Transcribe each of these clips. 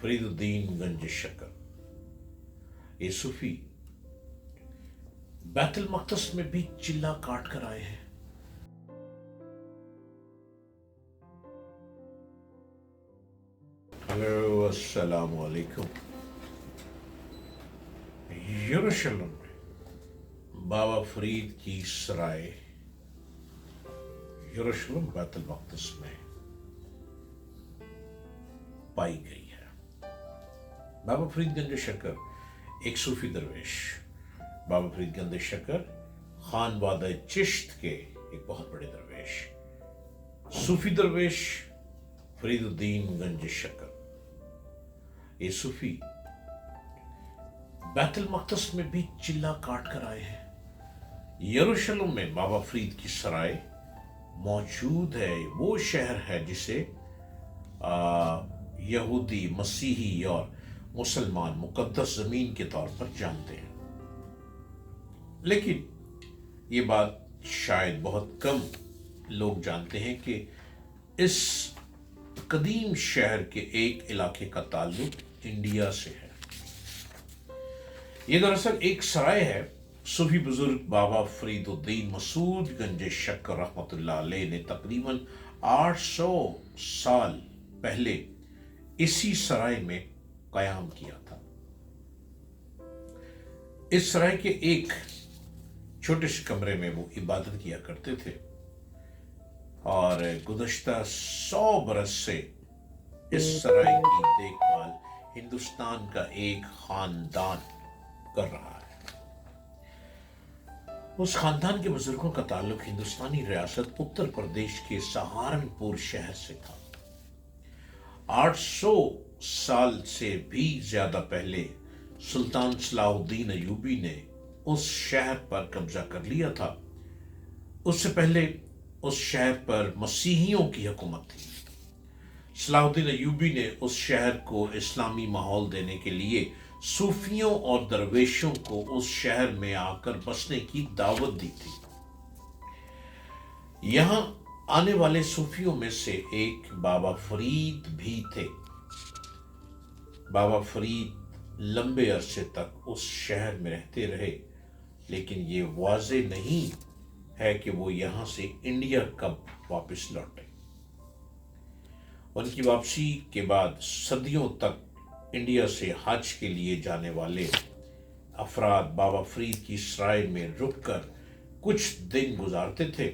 فرید الدین گنج شکر، یہ صوفی بیت المقدس میں بھی چلا کاٹ کر آئے ہیں۔ ہلو، السلام علیکم۔ یروشلم میں بابا فرید کی سرائے یروشلم بیت المقدس میں پائی گئی ہے۔ بابا فرید گنج شکر ایک صوفی درویش، بابا فرید گنج شکر خانوادہ چشت کے ایک بہت بڑے درویش، صوفی درویش فرید الدین گنج شکر، یہ صوفی بیت المقدس میں بھی چلا کاٹ کر آئے ہیں۔ یروشلم میں بابا فرید کی سرائے موجود ہے۔ وہ شہر ہے جسے یہودی، مسیحی اور مسلمان مقدس زمین کے طور پر جانتے ہیں، لیکن یہ بات شاید بہت کم لوگ جانتے ہیں کہ اس قدیم شہر کے ایک علاقے کا تعلق انڈیا سے ہے۔ یہ دراصل ایک سرائے ہے۔ صوفی بزرگ بابا فرید الدین مسعود گنج شکر رحمۃ اللہ علیہ نے تقریباً 800 سال پہلے اسی سرائے میں قیام کیا تھا۔ اس سرائے کے ایک چھوٹے سے کمرے میں وہ عبادت کیا کرتے تھے، اور گزشتہ 100 برس سے اس سرائے کی دیکھ بھال ہندوستان کا ایک خاندان کر رہا ہے۔ اس خاندان کے بزرگوں کا تعلق ہندوستانی ریاست اتر پردیش کے سہارنپور شہر سے تھا۔ 800 سال سے بھی زیادہ پہلے سلطان صلاح الدین ایوبی نے اس شہر پر قبضہ کر لیا تھا۔ اس سے پہلے اس شہر پر مسیحیوں کی حکومت تھی۔ صلاح الدین ایوبی نے اس شہر کو اسلامی ماحول دینے کے لیے صوفیوں اور درویشوں کو اس شہر میں آ کر بسنے کی دعوت دی تھی۔ یہاں آنے والے صوفیوں میں سے ایک بابا فرید بھی تھے۔ بابا فرید لمبے عرصے تک اس شہر میں رہتے رہے، لیکن یہ واضح نہیں ہے کہ وہ یہاں سے انڈیا کب واپس لوٹے۔ ان کی واپسی کے بعد صدیوں تک انڈیا سے حج کے لیے جانے والے افراد بابا فرید کی سرائے میں رک کر کچھ دن گزارتے تھے۔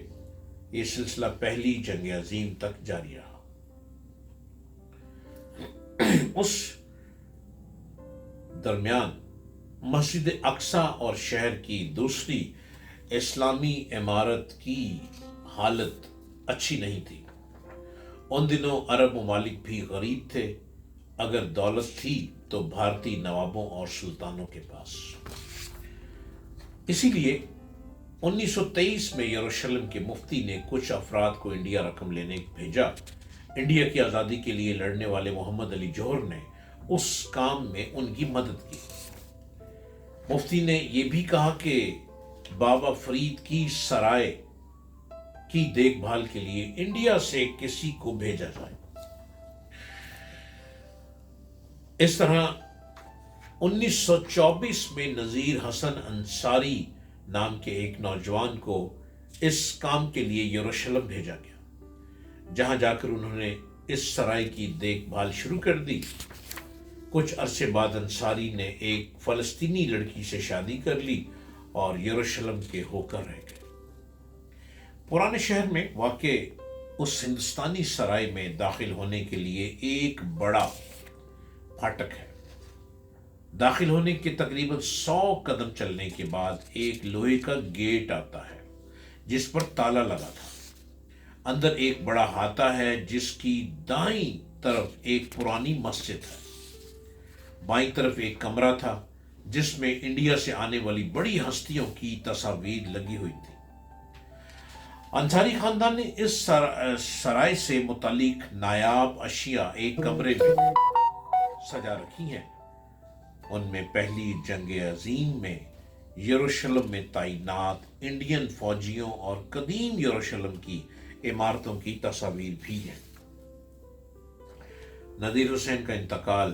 یہ سلسلہ پہلی جنگ عظیم تک جاری رہا۔ اس درمیان مسجد اقصی اور شہر کی دوسری اسلامی عمارت کی حالت اچھی نہیں تھی۔ ان دنوں عرب ممالک بھی غریب تھے، اگر دولت تھی تو بھارتی نوابوں اور سلطانوں کے پاس۔ اسی لیے 1923 میں یروشلم کے مفتی نے کچھ افراد کو انڈیا رقم لینے بھیجا۔ انڈیا کی آزادی کے لیے لڑنے والے محمد علی جوہر نے اس کام میں ان کی مدد کی۔ مفتی نے یہ بھی کہا کہ بابا فرید کی سرائے کی دیکھ بھال کے لیے انڈیا سے کسی کو بھیجا جائے۔ اس طرح 1924 میں نذیر حسن انصاری نام کے ایک نوجوان کو اس کام کے لیے یروشلم بھیجا گیا، جہاں جا کر انہوں نے اس سرائے کی دیکھ بھال شروع کر دی۔ کچھ عرصے بعد انصاری نے ایک فلسطینی لڑکی سے شادی کر لی اور یروشلم کے ہو کر رہ گئے۔ پرانے شہر میں واقع اس ہندوستانی سرائے میں داخل ہونے کے لیے ایک بڑا پھاٹک ہے۔ داخل ہونے کے تقریباً 100 قدم چلنے کے بعد ایک لوہے کا گیٹ آتا ہے جس پر تالا لگا تھا۔ اندر ایک بڑا احاطہ ہے جس کی دائیں طرف ایک پرانی مسجد ہے۔ بائیں طرف ایک کمرہ تھا جس میں انڈیا سے آنے والی بڑی ہستیوں کی تصاویر لگی ہوئی تھی۔ انصاری خاندان نے اس سرائے سے متعلق نایاب اشیاء ایک کمرے میں سجا رکھی ہیں۔ ان میں پہلی جنگ عظیم میں یروشلم میں تعینات انڈین فوجیوں اور قدیم یروشلم کی عمارتوں کی تصاویر بھی ہیں۔ نذیر حسین کا انتقال